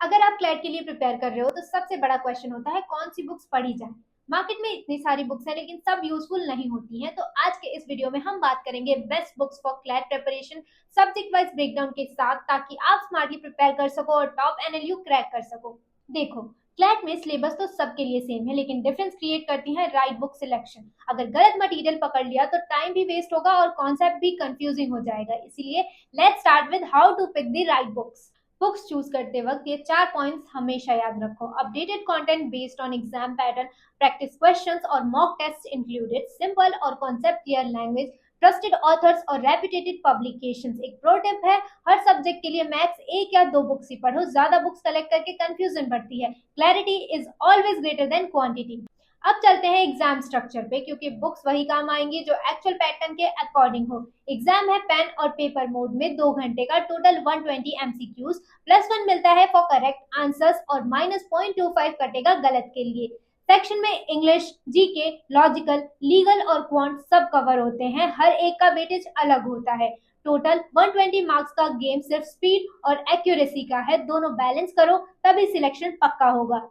अगर आप क्लैट के लिए प्रिपेयर कर रहे हो तो सबसे बड़ा क्वेश्चन होता है कौन सी बुक्स पढ़ी जाए। मार्केट में इतनी सारी बुक्स हैं लेकिन सब यूजफुल नहीं होती हैं। तो आज के इस वीडियो में हम बात करेंगे best books for CLAT preparation subject wise breakdown के साथ, ताकि आप स्मार्टली प्रिपेयर कर सको और टॉप एनएलयू क्रैक कर सको। देखो, क्लैट में सिलेबस तो सबके लिए सेम है, लेकिन डिफरेंस क्रिएट करती है राइट बुक सिलेक्शन। अगर गलत मटेरियल पकड़ लिया तो टाइम भी वेस्ट होगा और कॉन्सेप्ट भी कंफ्यूजिंग हो जाएगा। इसीलिए let's start with how to pick the right books. Books choose करते वक्त ये 4 पॉइंट्स हमेशा याद रखो। Updated content based on exam pattern, practice questions और मॉक टेस्ट इंक्लूडेड, सिंपल और concept clear language, trusted authors और रेप्यूटेड पब्लिकेशंस। एक प्रो टिप है, हर सब्जेक्ट के लिए मैक्स 1 या 2 बुक्स ही पढ़ो। ज्यादा बुक्स कलेक्ट करके कंफ्यूजन बढ़ती है। Clarity is always greater than quantity. अब चलते हैं एग्जाम स्ट्रक्चर पे, क्योंकि बुक्स वही काम आएंगी जो एक्चुअल पैटर्न के अकॉर्डिंग हो। एग्जाम है पेन और पेपर मोड में 2 घंटे का, टोटल 120 एमसीक्यूज, +1 मिलता है फॉर करेक्ट आंसर्स और -0.25 कटेगा गलत के लिए। सेक्शन में इंग्लिश, जीके, लॉजिकल, लीगल और क्वांट सब कवर होते हैं। हर एक का वेटेज अलग होता है। टोटल 120 मार्क्स का गेम सिर्फ स्पीड और एक्यूरेसी का है। दोनों बैलेंस करो तभी सिलेक्शन पक्का होगा।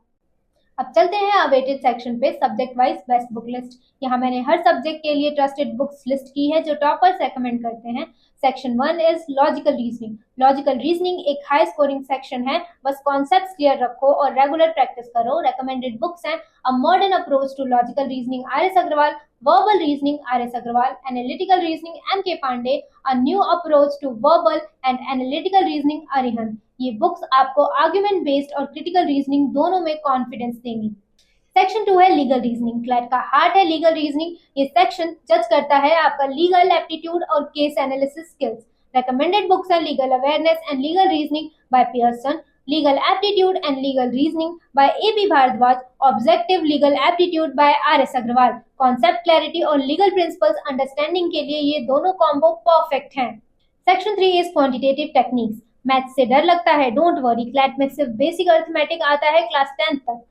अब चलते हैं अवेटेड सेक्शन पे, subject wise best book list. यहाँ मैंने हर सब्जेक्ट के लिए ट्रस्टेड बुक्स लिस्ट की है जो टॉपर्स रेकमेंड करते हैं। Section 1 is logical reasoning. Logical reasoning एक हाई स्कोरिंग सेक्शन है। बस कॉन्सेप्ट्स क्लियर रखो और रेगुलर प्रैक्टिस करो। रेकमेंडेड बुक्स हैं a modern approach to logical reasoning R S. Agarwal, verbal reasoning R S. Agarwal, analytical reasoning M K. Pandey, a new approach to verbal and analytical reasoning Arihant. ये books आपको argument based और critical reasoning दोनों में confidence देंगी। Section 2 है legal reasoning. CLAT का heart है legal reasoning. ये सेक्शन जज करता है आपका लीगल एप्टीट्यूड और case analysis skills. Recommended books है legal awareness and legal reasoning by Pearson, legal aptitude and legal reasoning by A B. Bhardwaj, objective legal aptitude by R S. Agarwal. Concept clarity और legal principles understanding के लिए ये दोनों combo perfect हैं। Section 3 is quantitative techniques. Math से डर लगता है? डोंट वरी, क्लैट में सिर्फ बेसिक अर्थमेटिक आता है क्लास 10 तक।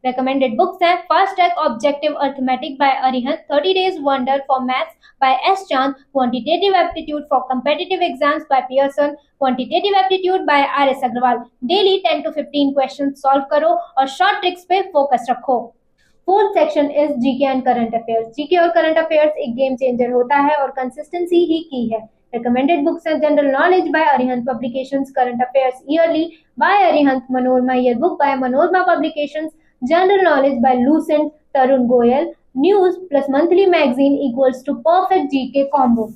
रेकमेंडेड बुक्स हैं fast track objective arithmetic by Arihant, 30 days wonder for maths by S Chand, quantitative aptitude for competitive exams by Pearson, quantitative aptitude by R S. Agarwal. Daily 10 to 15 question solve करो और short tricks पे focus रखो। Fourth section is GK and current affairs. GK और current affairs एक game changer होता है और consistency ही की है। Recommended books are General Knowledge by Arihant Publications, Current Affairs Yearly by Arihant, Manorama Yearbook by Manorama Publications, General Knowledge by Lucent, Tarun Goyal, News plus Monthly Magazine equals to Perfect GK Combo.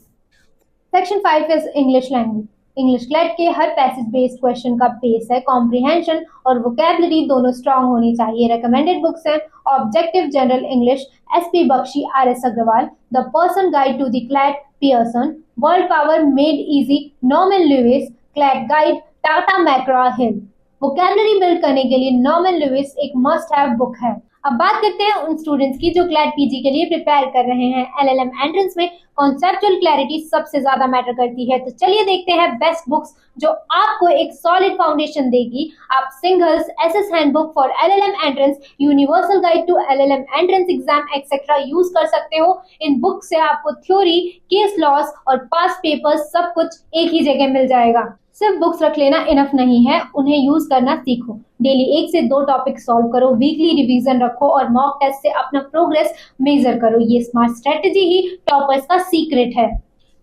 Section 5 is English Language. English CLAT के हर passage based question का pace है, comprehension और vocabulary दोनों strong होनी चाहिए। Recommended books हैं objective general English, S P. Bakshi, R S. Agarwal, the Pearson guide to the CLAT, Pearson, world power made easy, Norman Lewis, CLAT guide, Tata McGraw Hill. Vocabulary build करने के लिए नॉर्मन लुइस एक must have book है। अब बात करते हैं उन स्टूडेंट्स की जो क्लैट पीजी के लिए प्रिपेयर कर रहे हैं। एलएलएम एंट्रेंस में कॉन्सेप्चुअल क्लैरिटी सबसे ज्यादा मैटर करती है। तो चलिए देखते हैं बेस्ट बुक्स जो आपको एक सॉलिड फाउंडेशन देगी। आप सिंगल्स, SS handbook for LLM entrance, universal guide to LLM entrance exam etcetera use कर सकते हो। इन बुक से आपको थ्योरी, केस लॉस और पास्ट पेपर्स सब कुछ एक ही जगह मिल जाएगा। सिर्फ बुक्स रख लेना इनफ नहीं है, उन्हें यूज करना सीखो। डेली 1 से 2 टॉपिक सॉल्व करो, वीकली रिवीजन रखो और मॉक टेस्ट से अपना प्रोग्रेस मेजर करो। ये स्मार्ट स्ट्रेटेजी ही टॉपर्स का सीक्रेट है।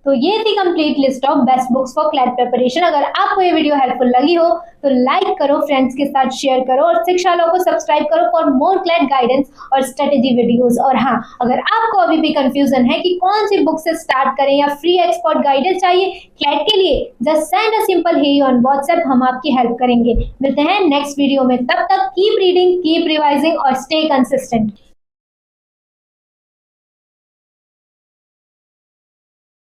तो ये थी complete list of best books for CLAT preparation. अगर आपको ये वीडियो हेल्पफुल लगी हो तो लाइक करो, फ्रेंड्स के साथ शेयर करो और शिक्षा लो को सब्सक्राइब करो फॉर मोर क्लैट गाइडेंस और स्ट्रेटेजी वीडियोस। और हाँ, अगर आपको अभी भी कंफ्यूजन है कि कौन सी बुक से स्टार्ट करें या फ्री एक्सपर्ट गाइडेंस चाहिए क्लैट के लिए, just send a simple hey on WhatsApp, हम आपकी हेल्प करेंगे। मिलते हैं नेक्स्ट वीडियो में, तब तक कीप रीडिंग, कीप रिवाइजिंग और स्टे कंसिस्टेंट।